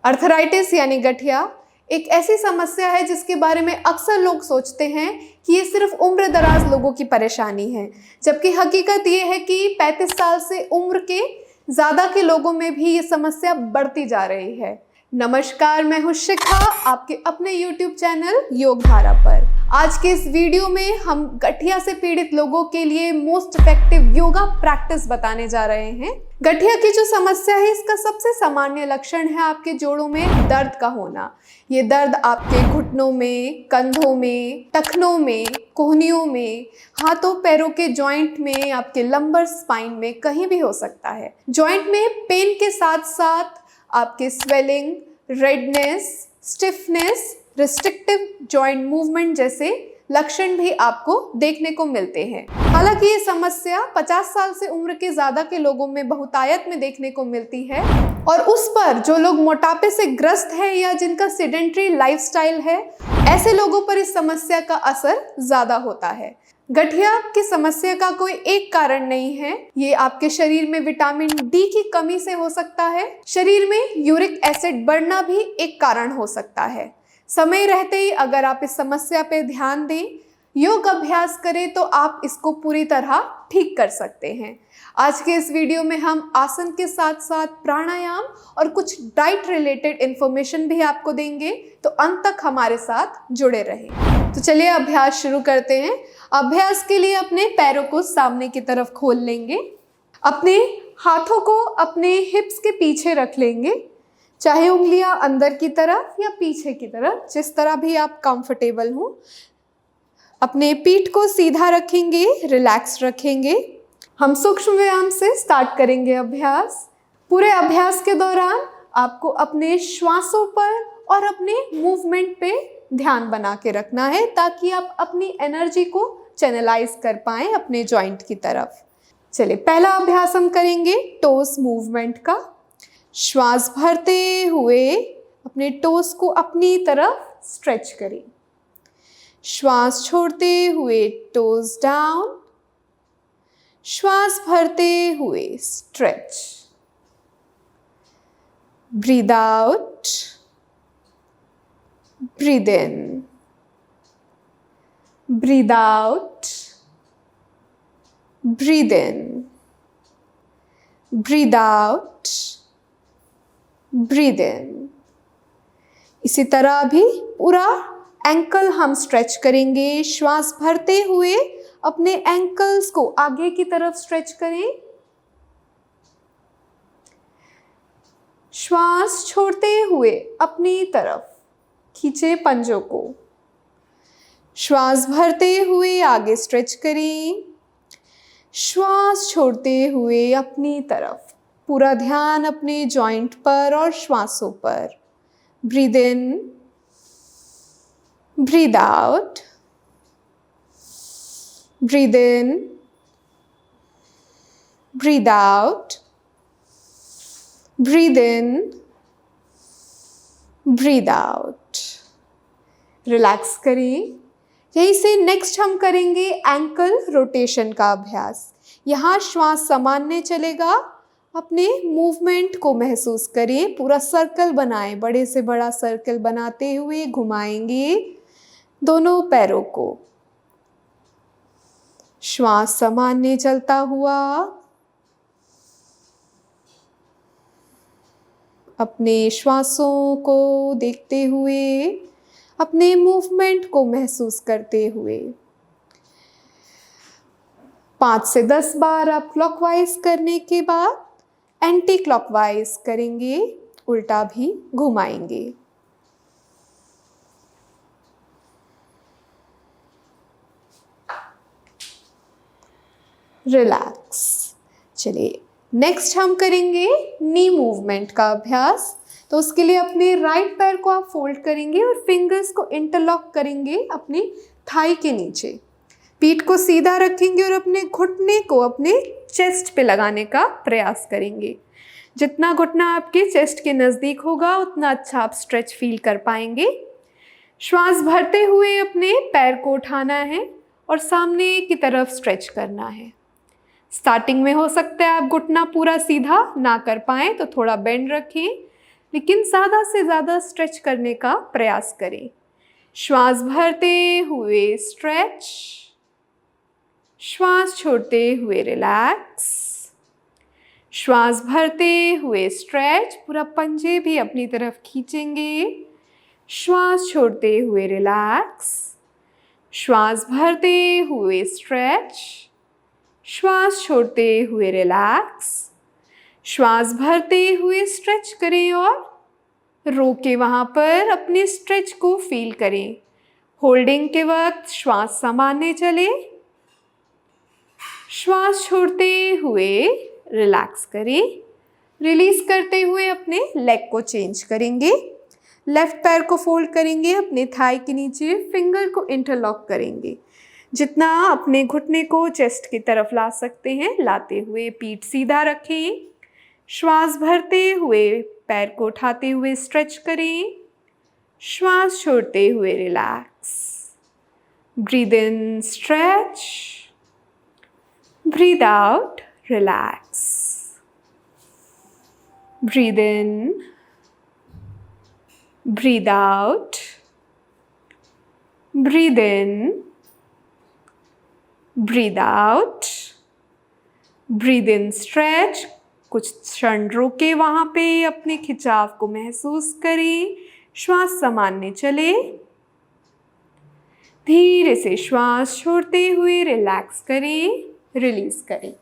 Arthritis यानी गठिया एक ऐसी समस्या है जिसके बारे में अक्सर लोग सोचते हैं कि ये सिर्फ उम्र दराज लोगों की परेशानी है, जबकि हकीकत ये है कि 35 साल से उम्र के ज़्यादा के लोगों में भी ये समस्या बढ़ती जा रही है। नमस्कार, मैं हूँ शिखा, आपके अपने YouTube चैनल योगधारा पर। आज के इस वीडियो में हम गठिया से पीड़ित लोगों के लिए मोस्ट इफेक्टिव योगा प्रैक्टिस बताने जा रहे हैं। गठिया की जो समस्या है, इसका सबसे सामान्य लक्षण है आपके जोड़ों में दर्द का होना। ये दर्द आपके घुटनों में, कंधों में, टखनों में, कोहनियों में, हाथों पैरों के जॉइंट में, आपके लंबर स्पाइन में कहीं भी हो सकता है। जॉइंट में पेन के साथ साथ आपके swelling, redness, stiffness, restrictive joint movement जैसे लक्षण भी आपको देखने को मिलते हैं। हालांकि ये समस्या 50 साल से उम्र के ज़्यादा के लोगों में बहुतायत में देखने को मिलती है, और उस पर जो लोग मोटापे से ग्रस्त है या जिनका सेडेंट्री लाइफस्टाइल है, ऐसे लोगों पर इस समस्या का असर ज़्यादा होता है। गठिया की समस्या का कोई एक कारण नहीं है। ये आपके शरीर में विटामिन डी की कमी से हो सकता है। शरीर में यूरिक एसिड बढ़ना भी एक कारण हो सकता है। समय रहते ही अगर आप इस समस्या पे ध्यान दें, योग अभ्यास करें, तो आप इसको पूरी तरह ठीक कर सकते हैं। आज के इस वीडियो में हम आसन के साथ साथ प्राणायाम और कुछ डाइट रिलेटेड इंफॉर्मेशन भी आपको देंगे, तो अंत तक हमारे साथ जुड़े रहें। तो चलिए अभ्यास शुरू करते हैं। अभ्यास के लिए अपने पैरों को सामने की तरफ खोल लेंगे। अपने हाथों को अपने हिप्स के पीछे रख लेंगे, चाहे उंगलियां अंदर की तरफ या पीछे की तरफ, जिस तरह भी आप कंफर्टेबल हो। अपने पीठ को सीधा रखेंगे, रिलैक्स रखेंगे। हम सूक्ष्म व्यायाम से स्टार्ट करेंगे अभ्यास। पूरे अभ्यास के दौरान आपको अपने श्वासों पर और अपने मूवमेंट पे ध्यान बना के रखना है, ताकि आप अपनी एनर्जी को चैनलाइज कर पाएं अपने जॉइंट की तरफ। चलिए, पहला अभ्यास हम करेंगे टोस मूवमेंट का। श्वास भरते हुए अपने टोस को अपनी तरफ स्ट्रेच करें। श्वास छोड़ते हुए टोस डाउन। श्वास भरते हुए stretch. Breathe out, breathe in, breathe out, breathe in, breathe out, breathe इन। इसी तरह भी पूरा एंकल हम स्ट्रेच करेंगे। श्वास भरते हुए अपने एंकल्स को आगे की तरफ स्ट्रेच करें। श्वास छोड़ते हुए अपनी तरफ खींचे पंजों को। श्वास भरते हुए आगे स्ट्रेच करें। श्वास छोड़ते हुए अपनी तरफ। पूरा ध्यान अपने जॉइंट पर और श्वासों पर। Breathe in, breathe out, breathe in, breathe out, breathe in, breathe out. Relax करें। यहीं से नेक्स्ट हम करेंगे एंकल रोटेशन का अभ्यास। यहाँ श्वास सामान्य चलेगा। अपने मूवमेंट को महसूस करें। पूरा सर्कल बनाएं, बड़े से बड़ा सर्कल बनाते हुए घुमाएंगे दोनों पैरों को। श्वास सामान्य चलता हुआ अपने श्वासों को देखते हुए, अपने मूवमेंट को महसूस करते हुए 5 से 10 बार आप क्लॉकवाइज करने के बाद एंटी क्लॉकवाइज करेंगे, उल्टा भी घुमाएंगे। रिलैक्स। चलिए, नेक्स्ट हम करेंगे नी मूवमेंट का अभ्यास। तो उसके लिए अपने राइट पैर को आप फोल्ड करेंगे और फिंगर्स को इंटरलॉक करेंगे अपनी थाई के नीचे। पीठ को सीधा रखेंगे और अपने घुटने को अपने चेस्ट पे लगाने का प्रयास करेंगे। जितना घुटना आपके चेस्ट के नज़दीक होगा, उतना अच्छा आप स्ट्रेच फील कर पाएंगे। श्वास भरते हुए अपने पैर को उठाना है और सामने की तरफ स्ट्रेच करना है। स्टार्टिंग में हो सकता है आप घुटना पूरा सीधा ना कर पाएँ, तो थोड़ा बेंड रखें, लेकिन ज़्यादा से ज़्यादा स्ट्रेच करने का प्रयास करें। श्वास भरते हुए स्ट्रेच, श्वास छोड़ते हुए रिलैक्स, श्वास भरते हुए स्ट्रेच, पूरा पंजे भी अपनी तरफ खींचेंगे, श्वास छोड़ते हुए रिलैक्स, श्वास भरते हुए स्ट्रेच, श्वास छोड़ते हुए रिलैक्स, श्वास भरते हुए स्ट्रेच करें और रोके वहाँ पर अपने स्ट्रेच को फील करें। होल्डिंग के वक्त श्वास सामान्य चले, श्वास छोड़ते हुए रिलैक्स करें। रिलीज करते हुए अपने लेग को चेंज करेंगे। लेफ्ट पैर को फोल्ड करेंगे, अपने थाई के नीचे फिंगर को इंटरलॉक करेंगे। जितना अपने घुटने को चेस्ट की तरफ ला सकते हैं लाते हुए पीठ सीधा रखें। श्वास भरते हुए पैर को उठाते हुए स्ट्रेच करें, श्वास छोड़ते हुए relax. Breathe in stretch, breathe out relax. Breathe in, breathe out, breathe in, breathe out, breathe in stretch. कुछ क्षण रोके वहाँ पे, अपने खिंचाव को महसूस करें। श्वास सामान्य चले, धीरे से श्वास छोड़ते हुए रिलैक्स करें, रिलीज करें।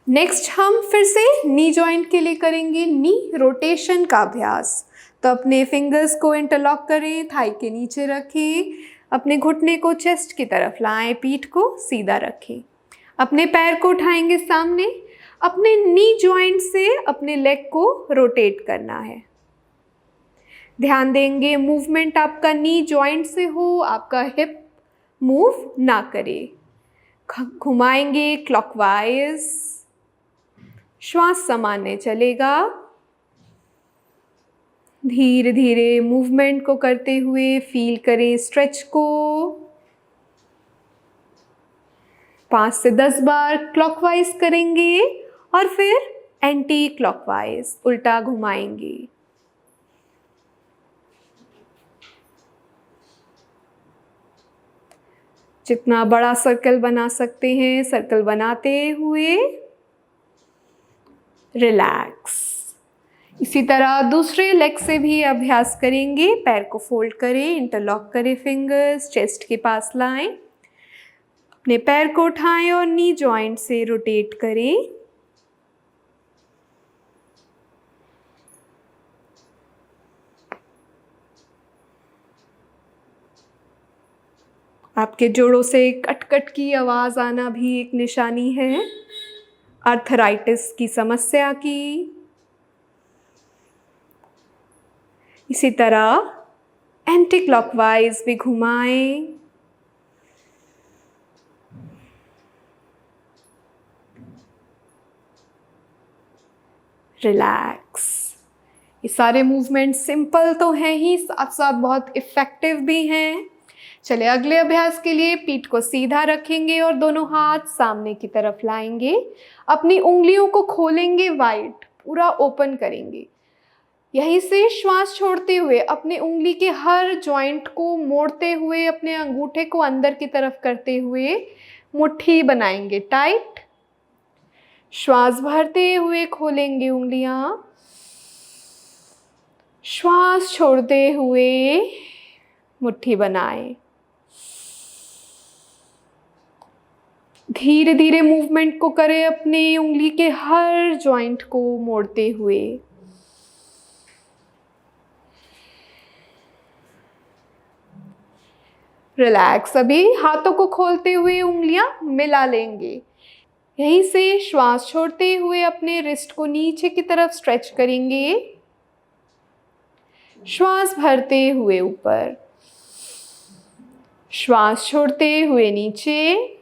नेक्स्ट हम फिर से नी जॉइंट के लिए करेंगे नी रोटेशन का अभ्यास। तो अपने फिंगर्स को इंटरलॉक करें, थाई के नीचे रखें, अपने घुटने को चेस्ट की तरफ लाएं, पीठ को सीधा रखें। अपने पैर को उठाएंगे सामने, अपने नी जॉइंट से अपने लेग को रोटेट करना है। ध्यान देंगे मूवमेंट आपका नी जॉइंट से हो, आपका हिप मूव ना करे। घुमाएंगे क्लॉकवाइज, श्वास सामान्य चलेगा। धीरे धीरे मूवमेंट को करते हुए फील करें स्ट्रेच को। 5 से 10 बार क्लॉकवाइज करेंगे और फिर एंटी क्लॉकवाइज उल्टा घुमाएंगे। जितना बड़ा सर्कल बना सकते हैं सर्कल बनाते हुए रिलैक्स। इसी तरह दूसरे लेग से भी अभ्यास करेंगे। पैर को फोल्ड करें, इंटरलॉक करें, फिंगर्स चेस्ट के पास लाएं, अपने पैर को उठाएं और नी जॉइंट से रोटेट करें। आपके जोड़ों से कट कट की आवाज़ आना भी एक निशानी है आर्थराइटिस की समस्या की। इसी तरह एंटी क्लॉकवाइज भी घुमाएं। रिलैक्स। ये सारे मूवमेंट सिंपल तो हैं ही, साथ साथ बहुत इफ़ेक्टिव भी हैं। चलिए अगले अभ्यास के लिए पीठ को सीधा रखेंगे और दोनों हाथ सामने की तरफ लाएंगे। अपनी उंगलियों को खोलेंगे वाइड, पूरा ओपन करेंगे। यहीं से श्वास छोड़ते हुए अपने उंगली के हर जॉइंट को मोड़ते हुए अपने अंगूठे को अंदर की तरफ करते हुए मुट्ठी बनाएंगे टाइट। श्वास भरते हुए खोलेंगे उंगलियां, श्वास छोड़ते हुए मुट्ठी बनाएं। धीरे धीरे मूवमेंट को करें अपने उंगली के हर जॉइंट को मोड़ते हुए। रिलैक्स। अभी हाथों को खोलते हुए उंगलियां मिला लेंगे। यहीं से श्वास छोड़ते हुए अपने रिस्ट को नीचे की तरफ स्ट्रेच करेंगे। श्वास भरते हुए ऊपर, श्वास छोड़ते हुए नीचे,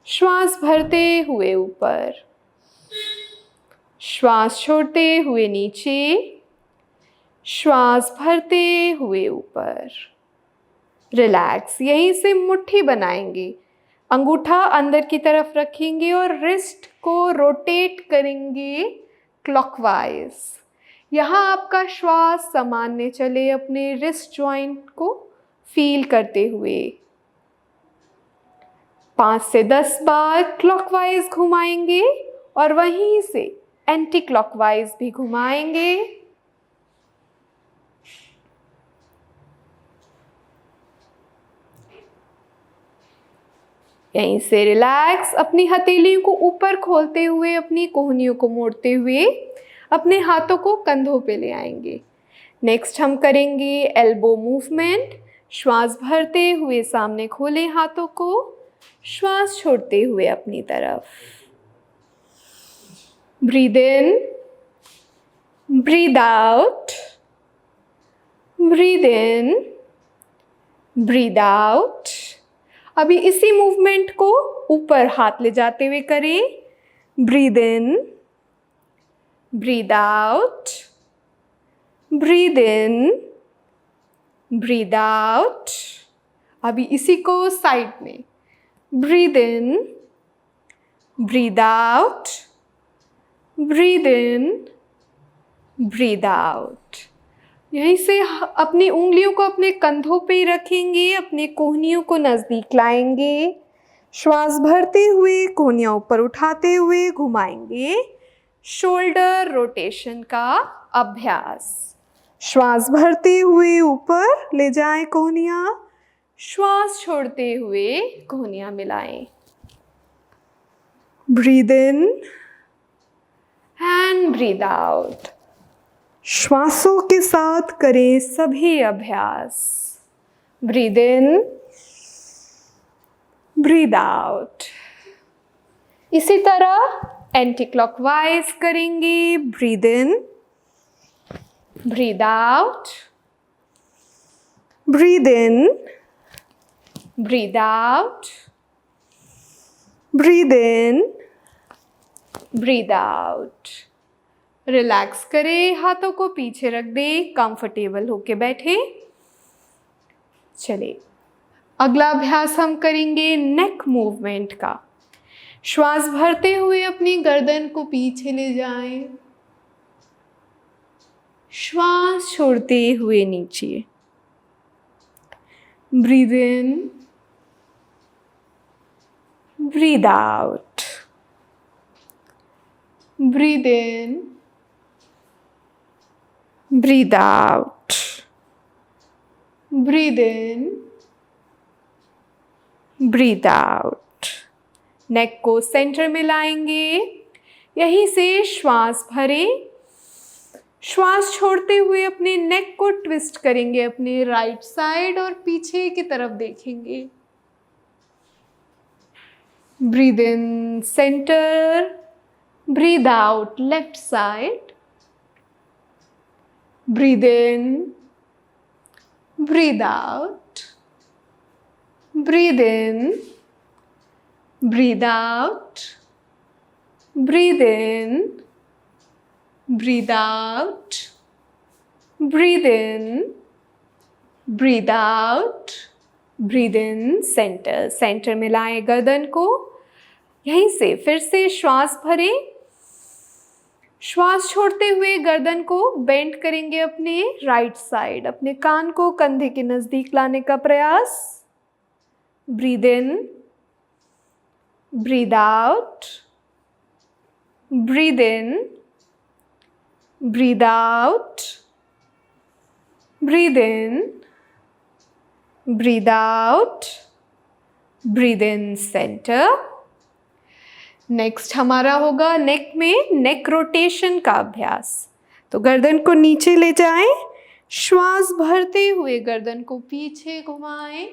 श्वास भरते हुए ऊपर, श्वास छोड़ते हुए नीचे, श्वास भरते हुए ऊपर। रिलैक्स। यहीं से मुट्ठी बनाएंगे, अंगूठा अंदर की तरफ रखेंगे और रिस्ट को रोटेट करेंगे क्लॉकवाइज। यहाँ आपका श्वास सामान्य चले अपने रिस्ट जॉइंट को फील करते हुए। 5 से 10 बार क्लॉकवाइज घुमाएंगे और वहीं से एंटी क्लॉकवाइज भी घुमाएंगे। यहीं से रिलैक्स अपनी हथेलियों को ऊपर खोलते हुए, अपनी कोहनियों को मोड़ते हुए अपने हाथों को कंधों पे ले आएंगे। नेक्स्ट हम करेंगे एल्बो मूवमेंट। श्वास भरते हुए सामने खोलें हाथों को, श्वास छोड़ते हुए अपनी तरफ। Breathe in, breathe out, breathe in, breathe out. अभी इसी मूवमेंट को ऊपर हाथ ले जाते हुए करें। Breathe in, breathe out, breathe in, breathe out. अभी इसी को साइड में। Breathe in, breathe out, breathe in, breathe out. यहीं से अपनी उंगलियों को अपने कंधों पे ही रखेंगे, अपने कोहनियों को नज़दीक लाएंगे। श्वास भरते हुए कोहनियाँ ऊपर उठाते हुए घुमाएंगे। शोल्डर रोटेशन का अभ्यास। श्वास भरते हुए ऊपर ले जाएं कोहनियाँ, श्वास छोड़ते हुए कोहनियाँ मिलाएं। Breathe in and breathe out. श्वासों के साथ करें सभी अभ्यास। Breathe in, breathe out. इसी तरह एंटी क्लॉकवाइज करेंगे। Breathe in, breathe out, breathe in, breathe out, breathe in, breathe out. Relax करें, हाथों को पीछे रख दें, कंफर्टेबल होके बैठे। चलिए अगला अभ्यास हम करेंगे नेक मूवमेंट का। श्वास भरते हुए अपनी गर्दन को पीछे ले जाएं, श्वास छोड़ते हुए नीचे। Breathe in, breathe out, breathe in, breathe out, breathe in, breathe out. Neck को सेंटर में लाएंगे, यहीं से श्वास भरें। श्वास छोड़ते हुए अपने नेक को ट्विस्ट करेंगे अपने राइट साइड और पीछे की तरफ देखेंगे। Breathe in centre, breathe out left side. Breathe in, breathe out, breathe in, breathe out, breathe in, breathe out, breathe in, breathe out, breathe in center। Centre में लाएं गर्दन को, यहीं से फिर से श्वास भरें। श्वास छोड़ते हुए गर्दन को बेंड करेंगे अपने राइट साइड, अपने कान को कंधे के नज़दीक लाने का प्रयास। Breathe in, breathe out, breathe in, breathe out, breathe in, breathe out, breathe in centre. Next हमारा होगा नेक में नेक रोटेशन का अभ्यास। तो गर्दन को नीचे ले जाएं, श्वास भरते हुए गर्दन को पीछे घुमाएं,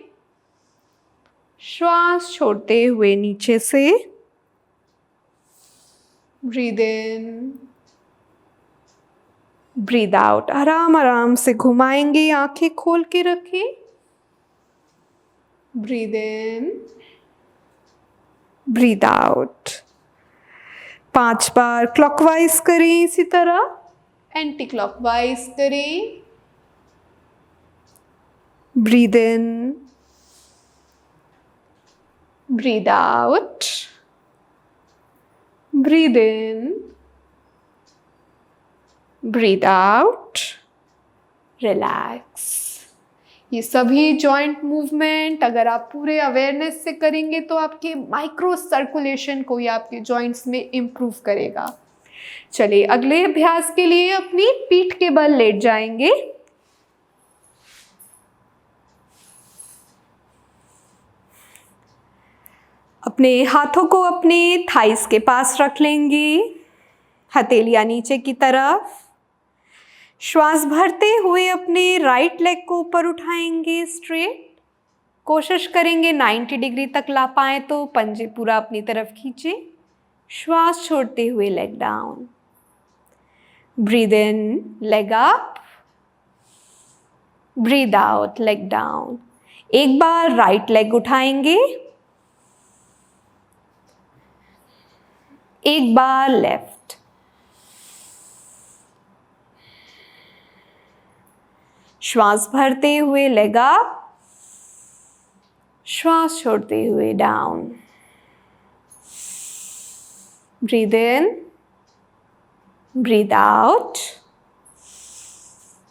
श्वास छोड़ते हुए नीचे से। Breathe in, breathe out. आराम आराम से घुमाएंगे, आंखें खोल के रखें। Breathe in, breathe out. 5 बार क्लॉकवाइज करें, इसी तरह एंटी क्लॉकवाइज करें। Breathe in, breathe out, breathe in, breathe out, relax. ये सभी जॉइंट मूवमेंट अगर आप पूरे अवेयरनेस से करेंगे तो आपके माइक्रो सर्कुलेशन को या आपके जॉइंट्स में इम्प्रूव करेगा। चलिए अगले अभ्यास के लिए अपनी पीठ के बल लेट जाएंगे। अपने हाथों को अपने थाइस के पास रख लेंगे, हथेलियां नीचे की तरफ। श्वास भरते हुए अपने राइट लेग को ऊपर उठाएंगे स्ट्रेट। कोशिश करेंगे 90 डिग्री तक ला पाए तो पंजे पूरा अपनी तरफ खींचे। श्वास छोड़ते हुए leg down. Breathe in, leg up. Breathe out, leg down. एक बार राइट लेग उठाएंगे, एक बार लेफ्ट। श्वास भरते हुए लेग अप, श्वास छोड़ते हुए down. Breathe in, breathe out.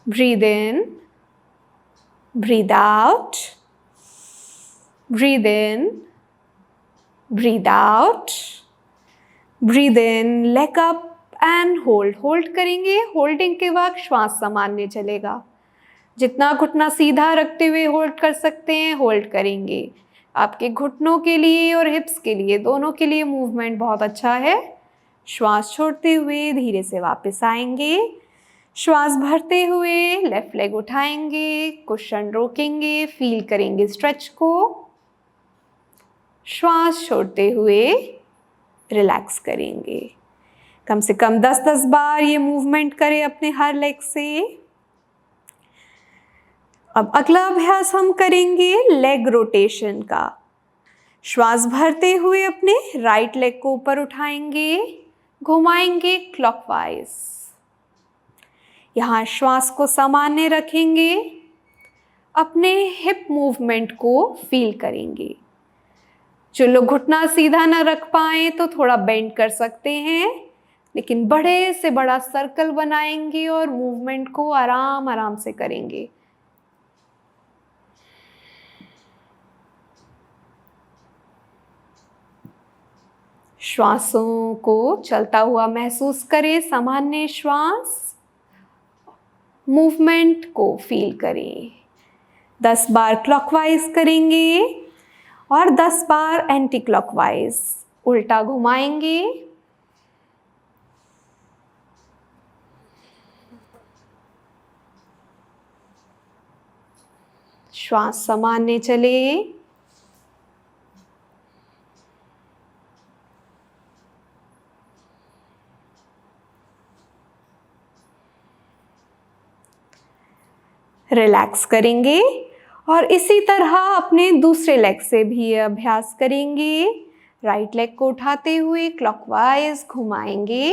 Breathe in, breathe out. Breathe in, breathe out. Breathe in, leg up and hold. Hold करेंगे। होल्डिंग के वक्त श्वास सामान्य चलेगा। जितना घुटना सीधा रखते हुए होल्ड कर सकते हैं होल्ड करेंगे। आपके घुटनों के लिए और हिप्स के लिए, दोनों के लिए मूवमेंट बहुत अच्छा है। श्वास छोड़ते हुए धीरे से वापस आएंगे। श्वास भरते हुए लेफ्ट लेग उठाएंगे, कुशन रोकेंगे, फील करेंगे स्ट्रेच को। श्वास छोड़ते हुए रिलैक्स करेंगे। कम से कम 10-10 बार ये मूवमेंट करें अपने हर लेग से। अब अगला अभ्यास हम करेंगे लेग रोटेशन का। श्वास भरते हुए अपने राइट लेग को ऊपर उठाएंगे, घुमाएंगे क्लॉकवाइज। यहाँ श्वास को सामान्य रखेंगे, अपने हिप मूवमेंट को फील करेंगे। जो लोग घुटना सीधा ना रख पाए तो थोड़ा बेंड कर सकते हैं, लेकिन बड़े से बड़ा सर्कल बनाएंगे और मूवमेंट को आराम आराम से करेंगे। श्वासों को चलता हुआ महसूस करें, सामान्य श्वास। मूवमेंट को फील करें। 10 बार क्लॉकवाइज करेंगे और 10 बार एंटी क्लॉकवाइज उल्टा घुमाएंगे। श्वास सामान्य चले। रिलैक्स करेंगे और इसी तरह अपने दूसरे लेग से भी अभ्यास करेंगे। राइट लेग को उठाते हुए क्लॉकवाइज घुमाएंगे।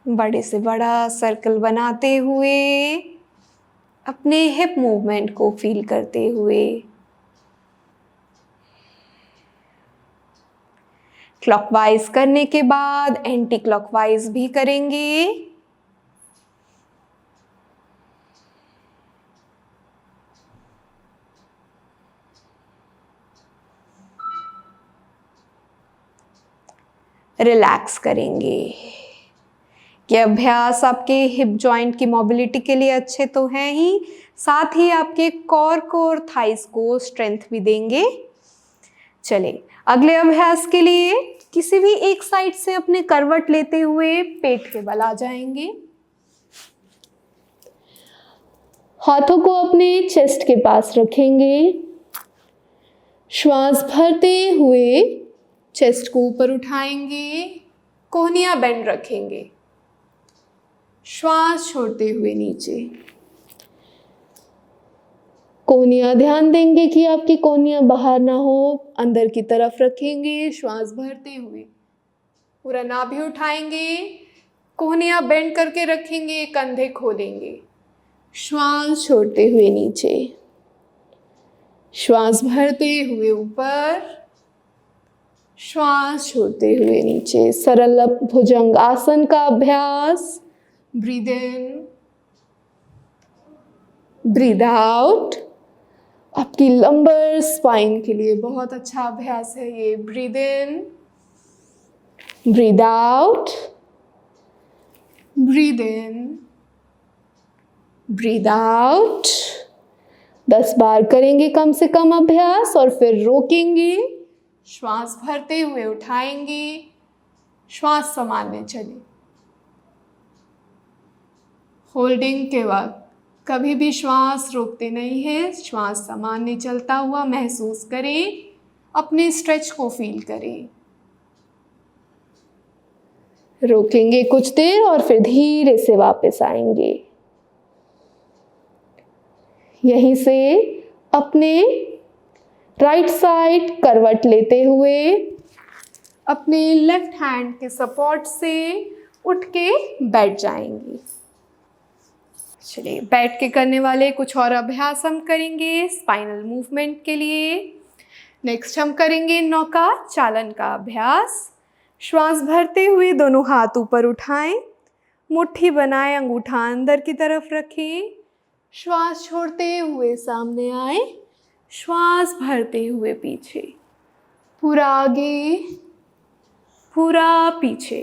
बड़े से बड़ा सर्कल बनाते हुए, अपने हिप मूवमेंट को फील करते हुए। क्लॉकवाइज करने के बाद एंटी क्लॉकवाइज भी करेंगे। रिलैक्स करेंगे। ये अभ्यास आपके हिप जॉइंट की मोबिलिटी के लिए अच्छे तो हैं ही, साथ ही आपके कोर को और थाइस को स्ट्रेंथ भी देंगे। चलिए अगले अभ्यास के लिए किसी भी एक साइड से अपने करवट लेते हुए पेट के बल आ जाएंगे। हाथों को अपने चेस्ट के पास रखेंगे। श्वास भरते हुए चेस्ट को ऊपर उठाएंगे, कोहनियां बेंड रखेंगे। श्वास छोड़ते हुए नीचे। कोहनियां, ध्यान देंगे कि आपकी कोहनियां बाहर ना हो, अंदर की तरफ रखेंगे। श्वास भरते हुए पूरा नाभि उठाएंगे, कोहनियां बेंड करके रखेंगे, कंधे खोलेंगे। श्वास छोड़ते हुए नीचे। श्वास भरते हुए ऊपर, श्वास छोड़ते हुए नीचे। सरल भुजंग आसन का अभ्यास। Breathe in, breathe out. आपकी लंबर स्पाइन के लिए बहुत अच्छा अभ्यास है ये। Breathe in, breathe out, breathe in, breathe out. 10 बार करेंगे कम से कम अभ्यास और फिर रोकेंगे। श्वास भरते हुए उठाएंगे, श्वास सामान्य चले। होल्डिंग के वक्त कभी भी श्वास रोकते नहीं है, श्वास सामान्य चलता हुआ महसूस करें, अपने स्ट्रेच को फील करें। रोकेंगे कुछ देर और फिर धीरे से वापस आएंगे। यहीं से अपने राइट साइड करवट लेते हुए अपने लेफ्ट हैंड के सपोर्ट से उठ के बैठ जाएंगे। चलिए, बैठ के करने वाले कुछ और अभ्यास हम करेंगे स्पाइनल मूवमेंट के लिए। नेक्स्ट हम करेंगे नौका चालन का अभ्यास। श्वास भरते हुए दोनों हाथ ऊपर उठाएं, मुट्ठी बनाएं, अंगूठा अंदर की तरफ रखें। श्वास छोड़ते हुए सामने आए, श्वास भरते हुए पीछे, पूरा आगे, पूरा पीछे।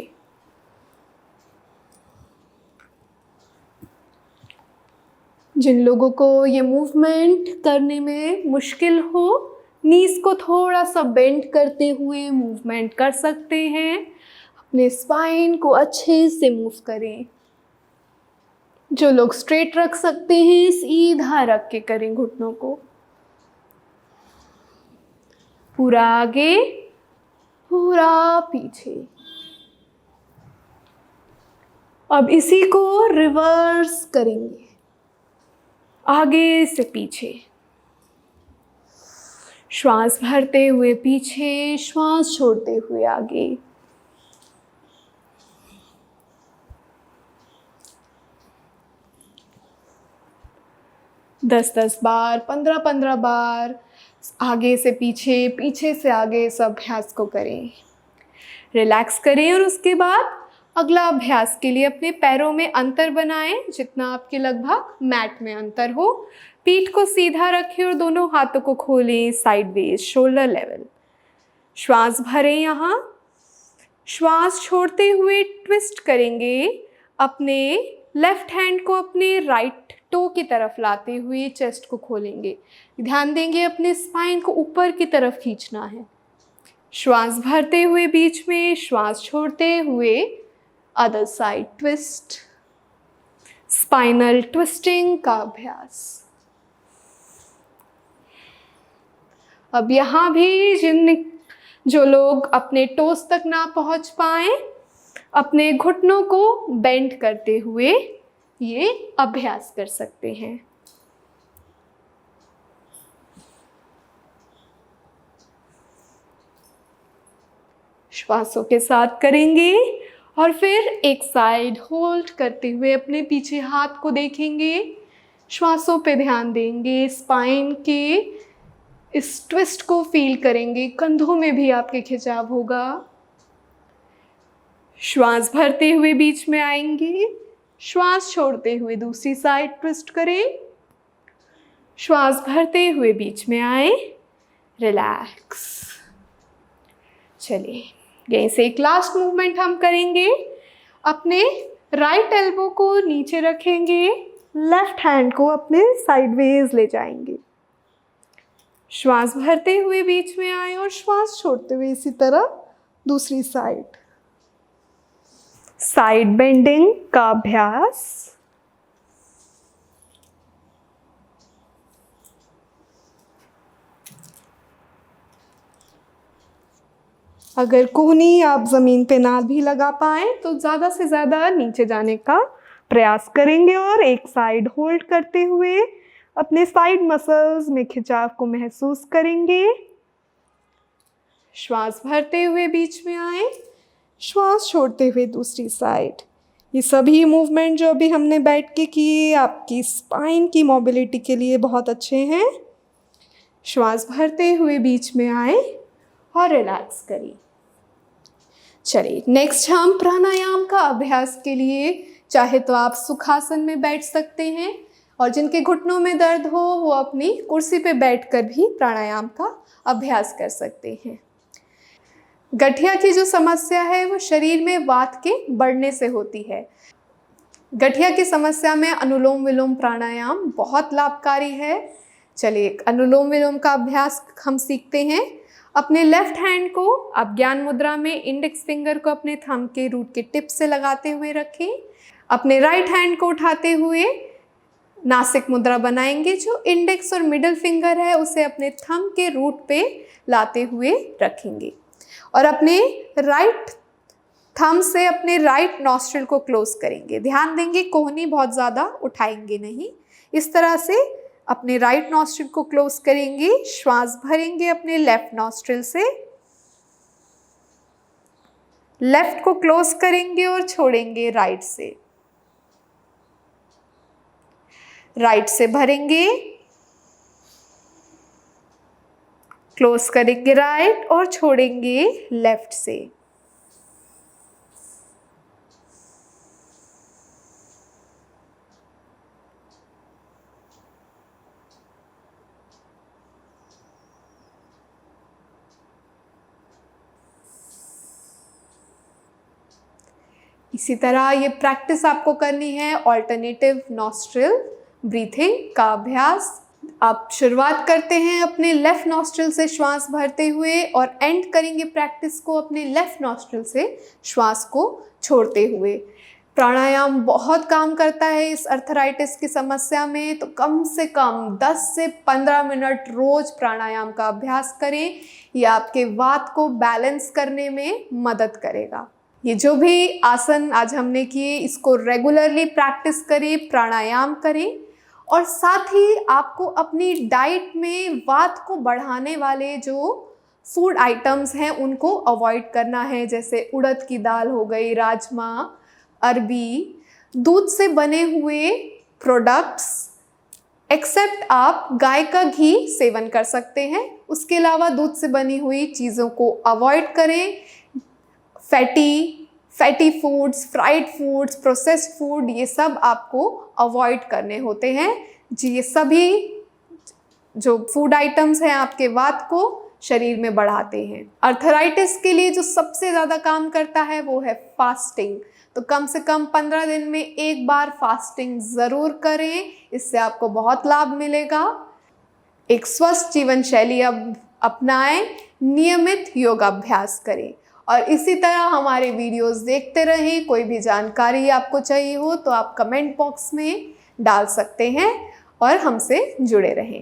जिन लोगों को ये मूवमेंट करने में मुश्किल हो, नीज को थोड़ा सा बेंड करते हुए मूवमेंट कर सकते हैं। अपने स्पाइन को अच्छे से मूव करें। जो लोग स्ट्रेट रख सकते हैं, सीधा रख के करें घुटनों को। पूरा आगे, पूरा पीछे। अब इसी को रिवर्स करेंगे, आगे से पीछे। श्वास भरते हुए पीछे, श्वास छोड़ते हुए आगे। दस 10 बार, 15-15 बार आगे से पीछे, पीछे से आगे इस अभ्यास को करें। रिलैक्स करें और उसके बाद अगला अभ्यास के लिए अपने पैरों में अंतर बनाएं, जितना आपके लगभग मैट में अंतर हो। पीठ को सीधा रखें और दोनों हाथों को खोलें साइडवेज, शोल्डर लेवल। श्वास भरें यहाँ। श्वास छोड़ते हुए ट्विस्ट करेंगे। अपने लेफ्ट हैंड को अपने राइट टो की तरफ लाते हुए चेस्ट को खोलेंगे। ध्यान देंगे अपने स्पाइन को ऊपर की तरफ खींचना है। श्वास भरते हुए बीच में, श्वास छोड़ते हुए other side twist. Spinal twisting का अभ्यास। अब यहाँ भी जो लोग अपने टोस तक ना पहुँच पाए, अपने घुटनों को बेंड करते हुए ये अभ्यास कर सकते हैं। श्वासों के साथ करेंगे और फिर एक साइड होल्ड करते हुए अपने पीछे हाथ को देखेंगे। श्वासों पे ध्यान देंगे, स्पाइन के इस ट्विस्ट को फील करेंगे। कंधों में भी आपके खिंचाव होगा। श्वास भरते हुए बीच में आएंगे, श्वास छोड़ते हुए दूसरी साइड ट्विस्ट करें। श्वास भरते हुए बीच में आए, रिलैक्स। चलिए, यहीं से एक लास्ट मूवमेंट हम करेंगे। अपने राइट एल्बो को नीचे रखेंगे, लेफ्ट हैंड को अपने साइडवेज ले जाएंगे। श्वास भरते हुए बीच में आए और श्वास छोड़ते हुए इसी तरह दूसरी साइड। साइड बेंडिंग का अभ्यास। अगर कोहनी आप ज़मीन पे ना भी लगा पाए तो ज़्यादा से ज़्यादा नीचे जाने का प्रयास करेंगे और एक साइड होल्ड करते हुए अपने साइड मसल्स में खिंचाव को महसूस करेंगे। श्वास भरते हुए बीच में आए, श्वास छोड़ते हुए दूसरी साइड। ये सभी मूवमेंट जो अभी हमने बैठ के किए, आपकी स्पाइन की मोबिलिटी के लिए बहुत अच्छे हैं। श्वास भरते हुए बीच में आए और रिलैक्स करिए। चलिए नेक्स्ट हम प्राणायाम का अभ्यास के लिए चाहे तो आप सुखासन में बैठ सकते हैं, और जिनके घुटनों में दर्द हो वो अपनी कुर्सी पे बैठकर भी प्राणायाम का अभ्यास कर सकते हैं। गठिया की जो समस्या है वो शरीर में वात के बढ़ने से होती है। गठिया की समस्या में अनुलोम विलोम प्राणायाम बहुत लाभकारी है। चलिए अनुलोम विलोम का अभ्यास हम सीखते हैं। अपने लेफ्ट हैंड को आप ज्ञान मुद्रा में इंडेक्स फिंगर को अपने थंब के रूट के टिप से लगाते हुए रखें। अपने राइट हैंड को उठाते हुए नासिक मुद्रा बनाएंगे। जो इंडेक्स और मिडिल फिंगर है उसे अपने थंब के रूट पे लाते हुए रखेंगे और अपने राइट थंब से अपने राइट नॉस्ट्रिल को क्लोज करेंगे। ध्यान देंगे कोहनी बहुत ज़्यादा उठाएंगे नहीं। इस तरह से अपने राइट नॉस्ट्रिल को क्लोज करेंगे। श्वास भरेंगे अपने लेफ्ट नॉस्ट्रिल से, लेफ्ट को क्लोज करेंगे और छोड़ेंगे राइट से। राइट से भरेंगे, क्लोज करेंगे राइट और छोड़ेंगे लेफ्ट से। इसी तरह ये प्रैक्टिस आपको करनी है ऑल्टरनेटिव नॉस्ट्रिल ब्रीथिंग का अभ्यास। आप शुरुआत करते हैं अपने लेफ्ट नॉस्ट्रिल से श्वास भरते हुए और एंड करेंगे प्रैक्टिस को अपने लेफ्ट नॉस्ट्रिल से श्वास को छोड़ते हुए। प्राणायाम बहुत काम करता है इस अर्थराइटिस की समस्या में, तो कम से कम 10 से 15 मिनट रोज प्राणायाम का अभ्यास करें। यह आपके वात को बैलेंस करने में मदद करेगा। ये जो भी आसन आज हमने किए इसको रेगुलरली प्रैक्टिस करें, प्राणायाम करें, और साथ ही आपको अपनी डाइट में वात को बढ़ाने वाले जो फूड आइटम्स हैं उनको अवॉइड करना है, जैसे उड़द की दाल हो गई, राजमा, अरबी, दूध से बने हुए प्रोडक्ट्स, एक्सेप्ट आप गाय का घी सेवन कर सकते हैं। उसके अलावा दूध से बनी हुई चीज़ों को अवॉइड करें। Fatty foods, fried foods, processed food, ये सब आपको अवॉइड करने होते हैं जी। ये सभी जो फूड आइटम्स हैं आपके वात को शरीर में बढ़ाते हैं। अर्थराइटिस के लिए जो सबसे ज़्यादा काम करता है वो है फास्टिंग। तो कम से कम 15 दिन में एक बार फास्टिंग ज़रूर करें, इससे आपको बहुत लाभ मिलेगा। एक स्वस्थ जीवन शैली अब अपनाएं, नियमित योगाभ्यास करें और इसी तरह हमारे वीडियोस देखते रहें। कोई भी जानकारी आपको चाहिए हो तो आप कमेंट बॉक्स में डाल सकते हैं और हमसे जुड़े रहें।